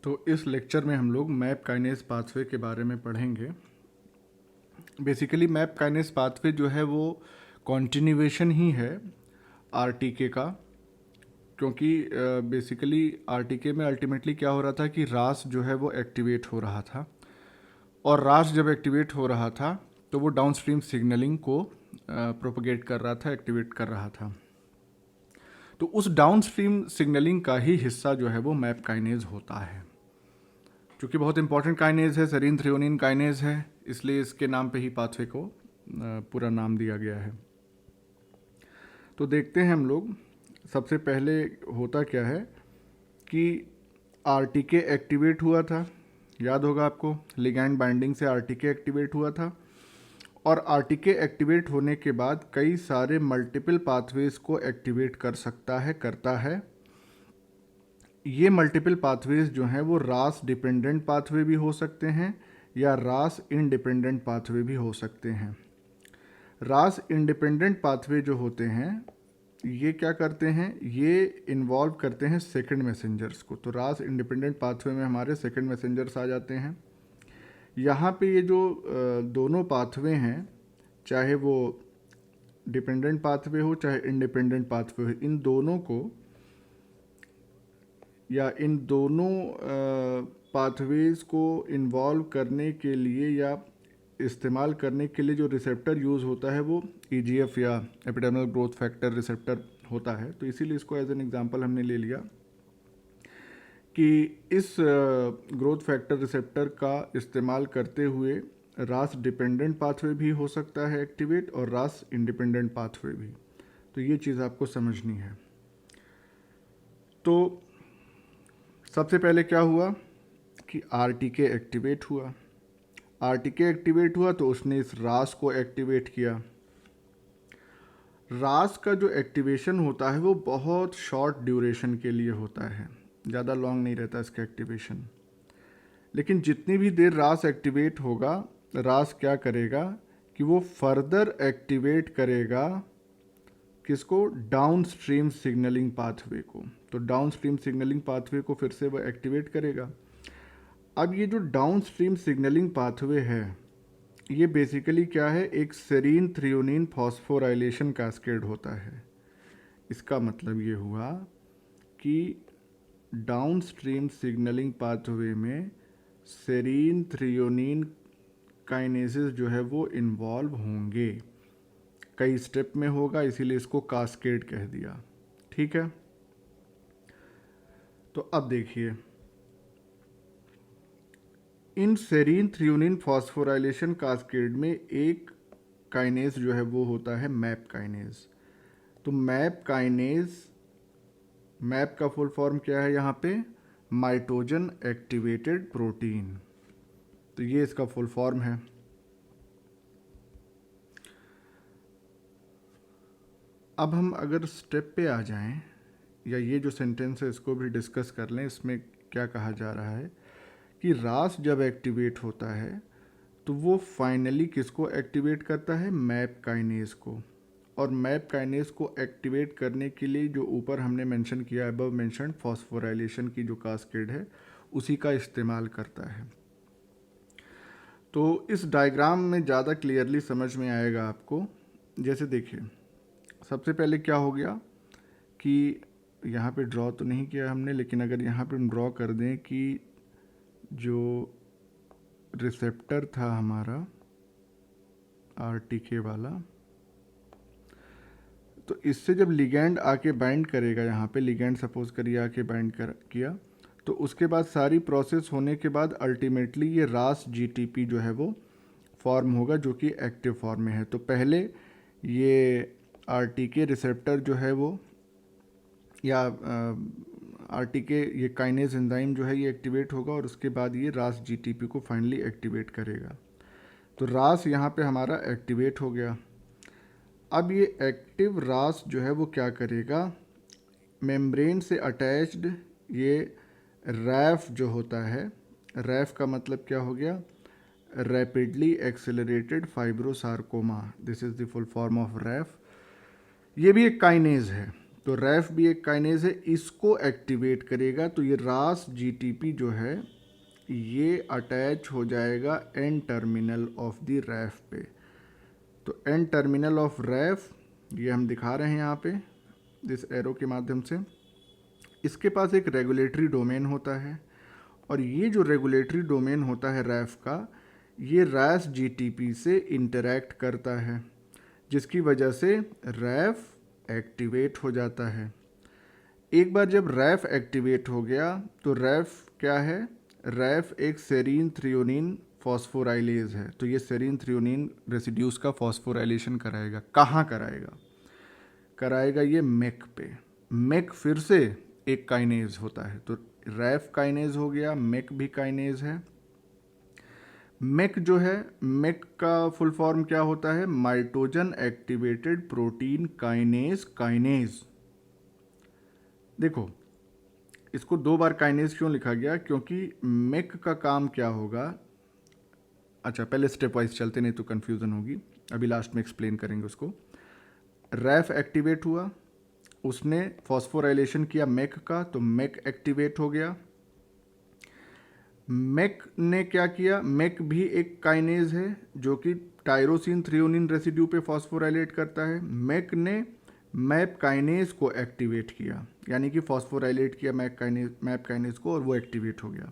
तो इस लेक्चर में हम लोग मैप काइनेज पाथवे के बारे में पढ़ेंगे। बेसिकली मैप काइनेज पाथवे जो है वो कॉन्टिन्यूएशन ही है आरटीके का, क्योंकि बेसिकली आरटीके में अल्टीमेटली क्या हो रहा था कि रास जो है वो एक्टिवेट हो रहा था, और रास जब एक्टिवेट हो रहा था तो वो डाउनस्ट्रीम सिग्नलिंग को प्रोपगेट कर रहा था, एक्टिवेट कर रहा था। तो उस डाउनस्ट्रीम सिग्नलिंग का ही हिस्सा जो है वो मैप काइनेज होता है। चूँकि बहुत इंपॉर्टेंट काइनेज है, सेरीन थ्रियोनिन काइनेज है, इसलिए इसके नाम पे ही पाथवे को पूरा नाम दिया गया है। तो देखते हैं हम लोग, सबसे पहले होता क्या है कि आरटीके एक्टिवेट हुआ था, याद होगा आपको, लिगैंड बाइंडिंग से आरटीके एक्टिवेट हुआ था, और आरटीके एक्टिवेट होने के बाद कई सारे मल्टीपल पाथवेज को एक्टिवेट कर सकता है, करता है। ये मल्टीपल पाथवेज जो हैं वो रास डिपेंडेंट पाथवे भी हो सकते हैं या रास इंडिपेंडेंट पाथवे भी हो सकते हैं। रास इंडिपेंडेंट पाथवे जो होते हैं ये क्या करते हैं, ये इन्वॉल्व करते हैं सेकंड मैसेंजर्स को। तो रास इंडिपेंडेंट पाथवे में हमारे सेकंड मैसेंजर्स आ जाते हैं। यहाँ पे ये जो दोनों पाथवे हैं, चाहे वो डिपेंडेंट पाथवे हो चाहे इंडिपेंडेंट पाथवे हो, इन दोनों को या इन दोनों पाथवेज़ को इन्वॉल्व करने के लिए या इस्तेमाल करने के लिए जो रिसेप्टर यूज़ होता है वो ईजीएफ या एपिडर्मल ग्रोथ फैक्टर रिसेप्टर होता है। तो इसीलिए इसको एज एन एग्जांपल हमने ले लिया कि इस ग्रोथ फैक्टर रिसेप्टर का इस्तेमाल करते हुए रास डिपेंडेंट पाथवे भी हो सकता है एक्टिवेट, और रास इंडिपेंडेंट पाथवे भी। तो ये चीज़ आपको समझनी है। तो सबसे पहले क्या हुआ कि आरटीके एक्टिवेट हुआ। आरटीके एक्टिवेट हुआ तो उसने इस रास को एक्टिवेट किया। रास का जो एक्टिवेशन होता है वो बहुत शॉर्ट ड्यूरेशन के लिए होता है, ज़्यादा लॉन्ग नहीं रहता इसका एक्टिवेशन। लेकिन जितनी भी देर रास एक्टिवेट होगा, रास क्या करेगा कि वो फर्दर एक्टिवेट करेगा किसको, डाउनस्ट्रीम सिग्नलिंग पाथवे को। तो डाउनस्ट्रीम सिग्नलिंग पाथवे को फिर से वो एक्टिवेट करेगा। अब ये जो डाउनस्ट्रीम सिग्नलिंग पाथवे है ये बेसिकली क्या है, एक सेरीन थ्रियोनिन फॉस्फोराइलेशन कैस्केड होता है। इसका मतलब ये हुआ कि डाउनस्ट्रीम सिग्नलिंग पाथवे में सेरीन थ्रियोनिन काइनेसिस जो है वो इन्वॉल्व होंगे, कई स्टेप में होगा, इसीलिए इसको कास्केड कह दिया। ठीक है, तो अब देखिए, इन सेरीन थ्रियोनिन फॉस्फोराइलेशन कास्केड में एक काइनेज जो है वो होता है मैप काइनेज। तो मैप काइनेज, मैप का फुल फॉर्म क्या है यहाँ पे, माइटोजन एक्टिवेटेड प्रोटीन। तो ये इसका फुल फॉर्म है। अब हम अगर स्टेप पे आ जाएं, या ये जो सेंटेंस है इसको भी डिस्कस कर लें। इसमें क्या कहा जा रहा है कि रास जब एक्टिवेट होता है तो वो फाइनली किसको एक्टिवेट करता है, मैप काइनेज को। और मैप काइनेज को एक्टिवेट करने के लिए जो ऊपर हमने मेंशन किया, अबव मेंशन्ड फॉस्फोराइलेशन की जो कास्केड है उसी का इस्तेमाल करता है। तो इस डायग्राम में ज़्यादा क्लियरली समझ में आएगा आपको। जैसे देखिए, सबसे पहले क्या हो गया कि यहाँ पे ड्रॉ तो नहीं किया हमने, लेकिन अगर यहाँ पे हम ड्रॉ कर दें कि जो रिसेप्टर था हमारा आरटीके वाला, तो इससे जब लिगैंड आके बाइंड करेगा, यहाँ पे लिगैंड सपोज करिए आके बाइंड किया, तो उसके बाद सारी प्रोसेस होने के बाद अल्टीमेटली ये रास जीटीपी जो है वो फॉर्म होगा, जो कि एक्टिव फॉर्म में है। तो पहले ये आरटीके रिसेप्टर जो है वो, या आरटीके ये काइनेज एंजाइम जो है ये एक्टिवेट होगा, और उसके बाद ये रास जीटीपी को फाइनली एक्टिवेट करेगा। तो रास यहाँ पे हमारा एक्टिवेट हो गया। अब ये एक्टिव रास जो है वो क्या करेगा, मेम्ब्रेन से अटैच्ड ये रैफ जो होता है, रैफ का मतलब क्या हो गया, rapidly accelerated fibrosarcoma, this is the full form of RAF. ये भी एक काइनेज है। तो रैफ भी एक काइनेज है, इसको एक्टिवेट करेगा तो ये रास जीटीपी जो है ये अटैच हो जाएगा एन टर्मिनल ऑफ द रैफ पे। तो एन टर्मिनल ऑफ रैफ ये हम दिखा रहे हैं यहाँ पे इस एरो के माध्यम से। इसके पास एक रेगुलेटरी डोमेन होता है और ये जो रेगुलेटरी डोमेन होता है रैफ का, ये रैस जीटीपी से इंटरैक्ट करता है, जिसकी वजह से रैफ एक्टिवेट हो जाता है। एक बार जब रैफ एक्टिवेट हो गया तो रैफ क्या है, रैफ एक सेरीन थ्रियोनिन फॉस्फोराइलेज है। तो ये सेरीन थ्रियोनिन रेसिड्यूज का फॉस्फोराइलेशन कराएगा। कहाँ कराएगा? कराएगा ये मेक पे। मेक फिर से एक काइनेज होता है, तो रैफ काइनेज हो गया, मेक भी काइनेज है। मेक जो है, मेक का फुल फॉर्म क्या होता है? माइटोजन एक्टिवेटेड प्रोटीन काइनेज। काइनेज देखो, इसको 2 बार काइनेज क्यों लिखा गया? क्योंकि मेक का काम क्या होगा। अच्छा, पहले स्टेप वाइज चलते, नहीं तो कन्फ्यूज़न होगी, अभी लास्ट में एक्सप्लेन करेंगे उसको। रैफ एक्टिवेट हुआ, उसने फॉस्फोराइलेशन किया मेक का, तो मेक एक्टिवेट हो गया। मेक ने क्या किया? मेक भी एक काइनेज है जो कि टायरोसिन थ्रियोनिन रेसिड्यू पे फॉस्फोराइलेट करता है। मेक ने मैप काइनेज को एक्टिवेट किया, यानी कि फॉस्फोराइलेट किया मैप काइनेज को, और वो एक्टिवेट हो गया।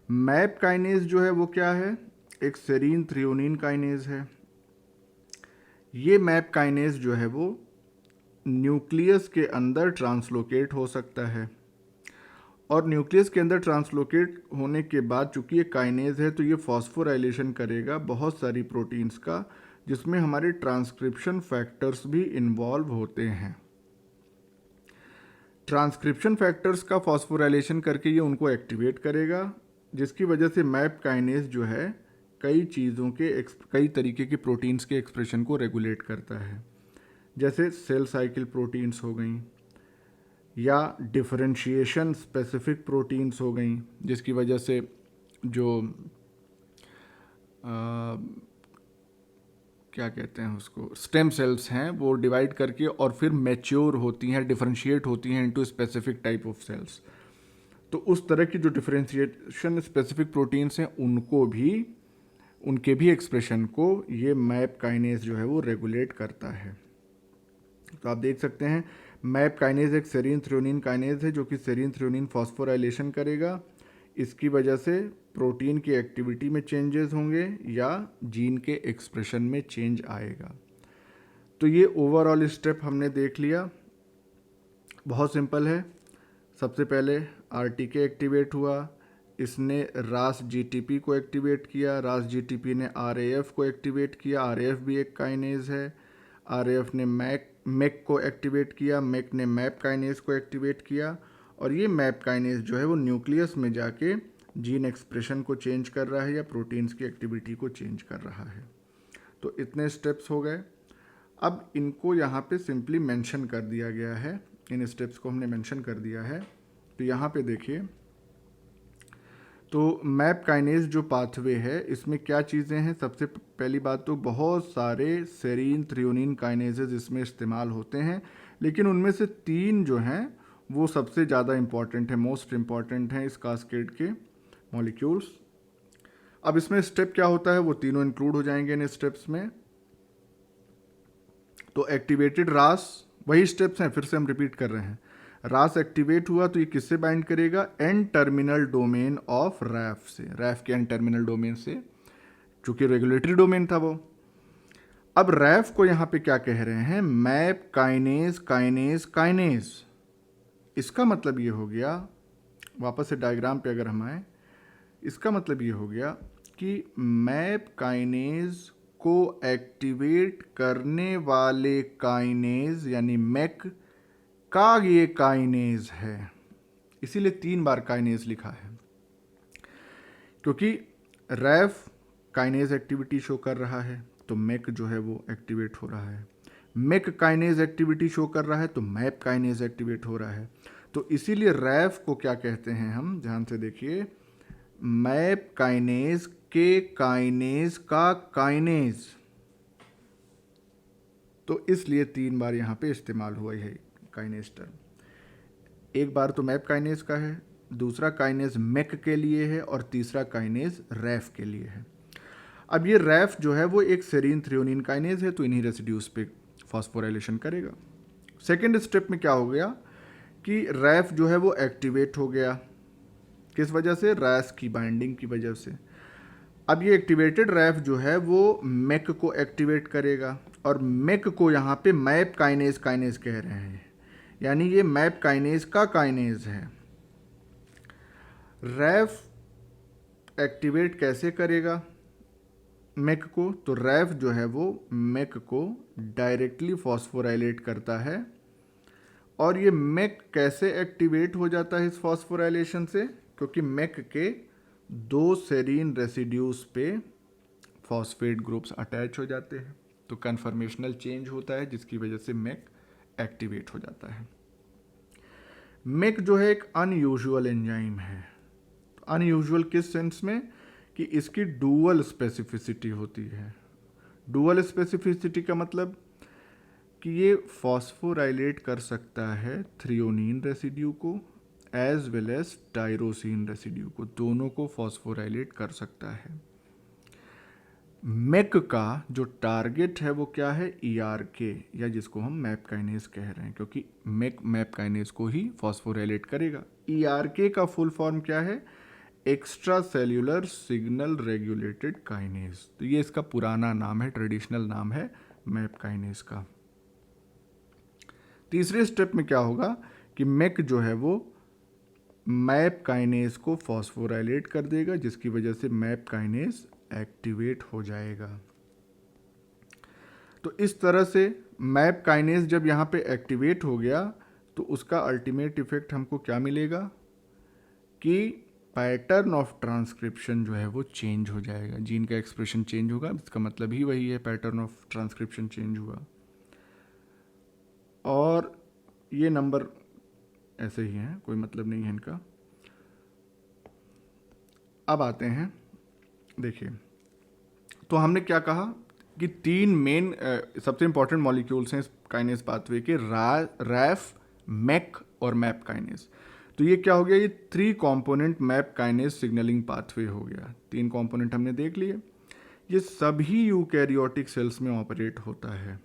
मैप काइनेज जो है वो क्या है? एक सेरीन थ्रियोनिन काइनेज है। ये मैप काइनेज जो है वो न्यूक्लियस के अंदर ट्रांसलोकेट हो सकता है, और न्यूक्लियस के अंदर ट्रांसलोकेट होने के बाद चूंकि ये काइनेज है तो ये फॉस्फोराइलेशन करेगा बहुत सारी प्रोटीन्स का, जिसमें हमारे ट्रांसक्रिप्शन फैक्टर्स भी इन्वॉल्व होते हैं। ट्रांसक्रिप्शन फैक्टर्स का फॉस्फोराइलेशन करके ये उनको एक्टिवेट करेगा, जिसकी वजह से मैप काइनेज जो है कई चीज़ों के कई तरीके के प्रोटीन्स के एक्सप्रेशन को रेगुलेट करता है। जैसे सेल साइकिल प्रोटीन्स हो गई, या डिफरेंशिएशन स्पेसिफिक प्रोटीन्स हो गई, जिसकी वजह से जो क्या कहते हैं उसको, स्टेम सेल्स हैं, वो डिवाइड करके और फिर मैच्योर होती हैं, डिफरेंशिएट होती हैं into specific type of cells. तो उस तरह की जो डिफरेंशिएशन स्पेसिफिक प्रोटीन्स हैं उनके भी एक्सप्रेशन को ये मैप काइनेज जो है वो रेगुलेट करता है। तो आप देख सकते हैं मैप काइनेज एक सेरीन थ्रियोनिन काइनेज है जो कि सेरीन थ्रियोनिन फॉस्फोराइलेशन करेगा। इसकी वजह से प्रोटीन की एक्टिविटी में चेंजेस होंगे या जीन के एक्सप्रेशन में चेंज आएगा। तो ये ओवरऑल स्टेप हमने देख लिया, बहुत सिंपल है। सबसे पहले आरटीके एक्टिवेट हुआ, इसने रास जीटीपी को एक्टिवेट किया, रास जीटीपी ने आरएएफ को एक्टिवेट किया, आरएएफ भी एक काइनेज है। आरएएफ ने मेक को एक्टिवेट किया, मेक ने मैप काइनेज को एक्टिवेट किया, और ये मैप काइनेज जो है वो न्यूक्लियस में जाके जीन एक्सप्रेशन को चेंज कर रहा है या प्रोटीन्स की एक्टिविटी को चेंज कर रहा है। तो इतने स्टेप्स हो गए। अब इनको यहाँ पे सिंपली मेंशन कर दिया गया है, इन स्टेप्स को हमने मेंशन कर दिया है। तो यहाँ पे देखिए, तो मैप काइनेज जो पाथवे है इसमें क्या चीज़ें हैं? सबसे पहली बात तो बहुत सारे सेरीन थ्रियोनिन काइनेजेस इसमें इस्तेमाल होते हैं, लेकिन उनमें से 3 जो हैं वो सबसे ज़्यादा इम्पॉर्टेंट है, मोस्ट इम्पॉर्टेंट हैं इस कास्केड के मॉलिक्यूल्स। अब इसमें स्टेप क्या होता है वो तीनों इंक्लूड हो जाएंगे इन स्टेप्स में। तो एक्टिवेटेड रास, वही स्टेप्स हैं, फिर से हम रिपीट कर रहे हैं। रास एक्टिवेट हुआ तो ये किससे बाइंड करेगा? एन टर्मिनल डोमेन ऑफ रैफ से, रैफ के एन टर्मिनल डोमेन से, चूंकि रेगुलेटरी डोमेन था वो। अब रैफ को यहां पे क्या कह रहे हैं? Map kinase kinase kinase. इसका मतलब ये हो गया, वापस से डायग्राम पे अगर हम आए, इसका मतलब ये हो गया कि मैप काइनेज को एक्टिवेट करने वाले काइनेज यानी मेक का ये काइनेज है, इसीलिए 3 बार काइनेज लिखा है, क्योंकि रैफ काइनेज एक्टिविटी शो कर रहा है तो मेक जो है वो एक्टिवेट हो रहा है, मेक काइनेज एक्टिविटी शो कर रहा है तो मैप काइनेज एक्टिवेट हो रहा है। तो इसीलिए रैफ को क्या कहते हैं हम, ध्यान से देखिए, मैप काइनेज के काइनेज का काइनेज। तो इसलिए 3 बार यहाँ पे इस्तेमाल हुआ है काइनेज टर्म। एक बार तो मैप काइनेज का है, दूसरा काइनेज मेक के लिए है और तीसरा काइनेज रैफ के लिए है। अब ये रैफ जो है वो एक सेरीन थ्रियोनिन काइनेज है, तो इन्हीं रेसिड्यूज पे फॉस्फोराइलेशन करेगा। सेकेंड स्टेप में क्या हो गया कि रैफ जो है वो एक्टिवेट हो गया। किस वजह से? रैस की बाइंडिंग की वजह से। अब ये एक्टिवेटेड रैफ जो है वो मेक को एक्टिवेट करेगा, और मेक को यहाँ पे मैप काइनेज कह रहे हैं, यानी ये मैप काइनेज का काइनेज है। रैफ एक्टिवेट कैसे करेगा मेक को? तो रैफ जो है वो मेक को डायरेक्टली फॉस्फोराइलेट करता है। और ये मेक कैसे एक्टिवेट हो जाता है इस फॉस्फोराइलेशन से? क्योंकि मेक के 2 सेरीन रेसिड्यूज पे फॉस्फेट ग्रुप्स अटैच हो जाते हैं, तो कन्फर्मेशनल चेंज होता है जिसकी वजह से मेक एक्टिवेट हो जाता है। मेक जो है एक अनयूजुअल एंजाइम है। अनयूजुअल किस सेंस में? कि इसकी डुअल स्पेसिफिसिटी होती है। डुअल स्पेसिफिसिटी का मतलब कि ये फॉस्फोराइलेट कर सकता है थ्रियोनिन रेसिड्यू को as well as tyrosine residue को, दोनों को फॉस्फोराइलेट कर सकता है। मेक का जो टारगेट है वो क्या है? ERK, या जिसको हम मैप काइनेज कह रहे हैं, क्योंकि मेक मैप काइनेज को ही फॉस्फोराइलेट करेगा। ERK का फुल फॉर्म क्या है? Extra cellular signal regulated kinase. तो ये इसका पुराना नाम है, ट्रेडिशनल नाम है मैप काइनेज का। तीसरे स्टेप में क्या होगा कि मेक जो है वो मैप काइनेज को फॉस्फोराइलेट कर देगा, जिसकी वजह से मैप काइनेज एक्टिवेट हो जाएगा। तो इस तरह से मैप काइनेज जब यहाँ पे एक्टिवेट हो गया तो उसका अल्टीमेट इफेक्ट हमको क्या मिलेगा कि पैटर्न ऑफ ट्रांसक्रिप्शन जो है वो चेंज हो जाएगा, जीन का एक्सप्रेशन चेंज होगा। इसका मतलब ही वही है, पैटर्न ऑफ ट्रांसक्रिप्शन चेंज हुआ। और ये नंबर ऐसे ही हैं, कोई मतलब नहीं है इनका। अब आते हैं, देखिए, तो हमने क्या कहा कि 3 मेन सबसे इंपॉर्टेंट मॉलिक्यूल्स हैं इस काइनेज पाथवे के, रैफ, मेक और मैप काइनेज। तो ये क्या हो गया? ये 3 component map kinase signalling pathway हो गया। 3 कॉम्पोनेंट हमने देख लिए। ये सभी यूकैरियोटिक सेल्स में ऑपरेट होता है।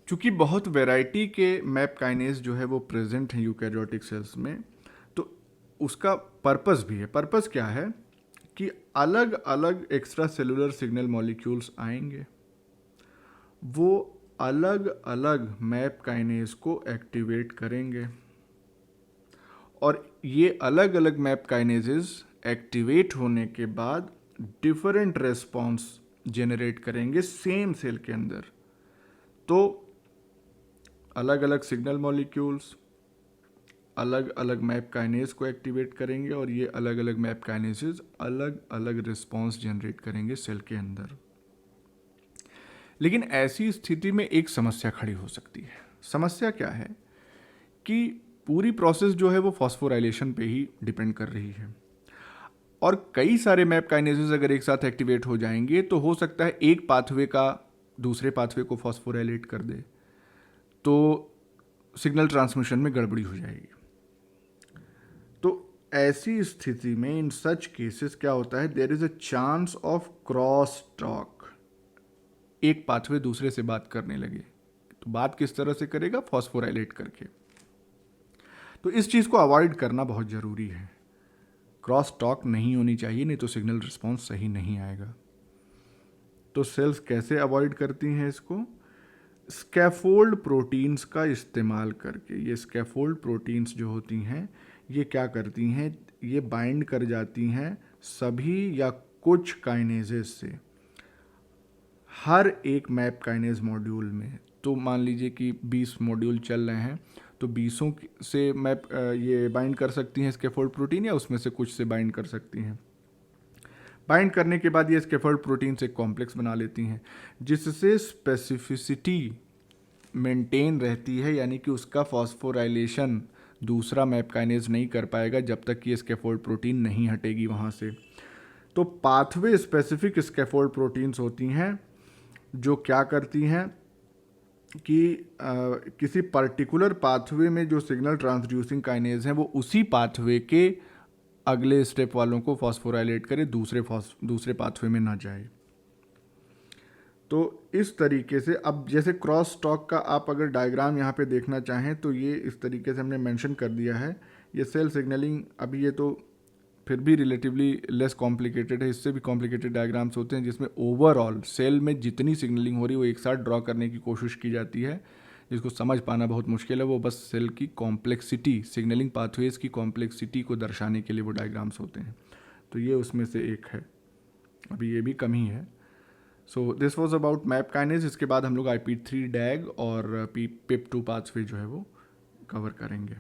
चूंकि बहुत वैरायटी के मैप काइनेज जो है वो प्रेजेंट हैं यूकैरियोटिक सेल्स में, तो उसका पर्पस भी है। पर्पस क्या है कि अलग अलग एक्स्ट्रा सेलुलर सिग्नल मॉलिक्यूल्स आएंगे, वो अलग अलग मैप काइनेज को एक्टिवेट करेंगे, और ये अलग अलग मैप काइनेजेस एक्टिवेट होने के बाद डिफरेंट रेस्पॉन्स जेनरेट करेंगे सेम सेल के अंदर। तो अलग अलग सिग्नल मॉलिक्यूल्स अलग अलग मैप काइनेज को एक्टिवेट करेंगे, और ये अलग अलग मैप काइनेजेस अलग अलग रिस्पॉन्स जनरेट करेंगे सेल के अंदर। लेकिन ऐसी स्थिति में एक समस्या खड़ी हो सकती है। समस्या क्या है कि पूरी प्रोसेस जो है वो फॉस्फोराइलेशन पे ही डिपेंड कर रही है, और कई सारे मैप काइनेजेस अगर एक साथ एक्टिवेट हो जाएंगे तो हो सकता है एक पाथवे का दूसरे पाथवे को फॉस्फोराइलेट कर दे, तो सिग्नल ट्रांसमिशन में गड़बड़ी हो जाएगी। तो ऐसी स्थिति में इन सच केसेस क्या होता है? There is a chance of cross talk. एक पाथवे दूसरे से बात करने लगे, तो बात किस तरह से करेगा? फॉस्फोराइलेट करके। तो इस चीज़ को अवॉइड करना बहुत ज़रूरी है। क्रॉस टॉक नहीं होनी चाहिए, नहीं तो सिग्नल रिस्पॉन्स सही नहीं आएगा। तो सेल्स कैसे अवॉइड करती हैं इसको? स्कैफोल्ड प्रोटीन्स का इस्तेमाल करके। ये स्कैफोल्ड प्रोटीन्स जो होती हैं ये क्या करती हैं? ये बाइंड कर जाती हैं सभी या कुछ काइनेजेस से, हर एक मैप काइनेज मॉड्यूल में। तो मान लीजिए कि 20 मॉड्यूल चल रहे हैं, तो 20 से मैप ये बाइंड कर सकती हैं स्कैफोल्ड प्रोटीन, या उसमें से कुछ से बाइंड कर सकती हैं। बाइंड करने के बाद ये स्कैफोल्ड प्रोटीन से कॉम्प्लेक्स बना लेती हैं, जिससे स्पेसिफिसिटी मेंटेन रहती है, यानी कि उसका फॉस्फोराइलेशन दूसरा मैप काइनेज नहीं कर पाएगा जब तक कि स्कैफोल्ड प्रोटीन नहीं हटेगी वहाँ से। तो पाथवे स्पेसिफिक स्कैफोल्ड प्रोटीन्स होती हैं जो क्या करती हैं? कि किसी पर्टिकुलर पाथवे में जो सिग्नल ट्रांसड्यूसिंग काइनेज हैं वो उसी पाथवे के अगले स्टेप वालों को फॉस्फोराइलेट करे, दूसरे पाथवे में ना जाए। तो इस तरीके से अब जैसे क्रॉस टॉक का आप अगर डायग्राम यहाँ पे देखना चाहें तो ये इस तरीके से हमने मेंशन कर दिया है। ये सेल सिग्नलिंग, अभी ये तो फिर भी रिलेटिवली लेस कॉम्प्लिकेटेड है, इससे भी कॉम्प्लिकेटेड डायग्राम्स होते हैं जिसमें ओवरऑल सेल में जितनी सिग्नलिंग हो रही है वो एक साथ ड्रॉ करने की कोशिश की जाती है, जिसको समझ पाना बहुत मुश्किल है। वो बस सेल की कॉम्प्लेक्सिटी, सिग्नलिंग पाथवेज की कॉम्प्लेक्सिटी को दर्शाने के लिए वो डायग्राम्स होते हैं। तो ये उसमें से एक है, अभी ये भी कम ही है। So this was about map kinase. इसके बाद हम लोग IP3 डैग और PIP2 पाथवे जो है वो कवर करेंगे।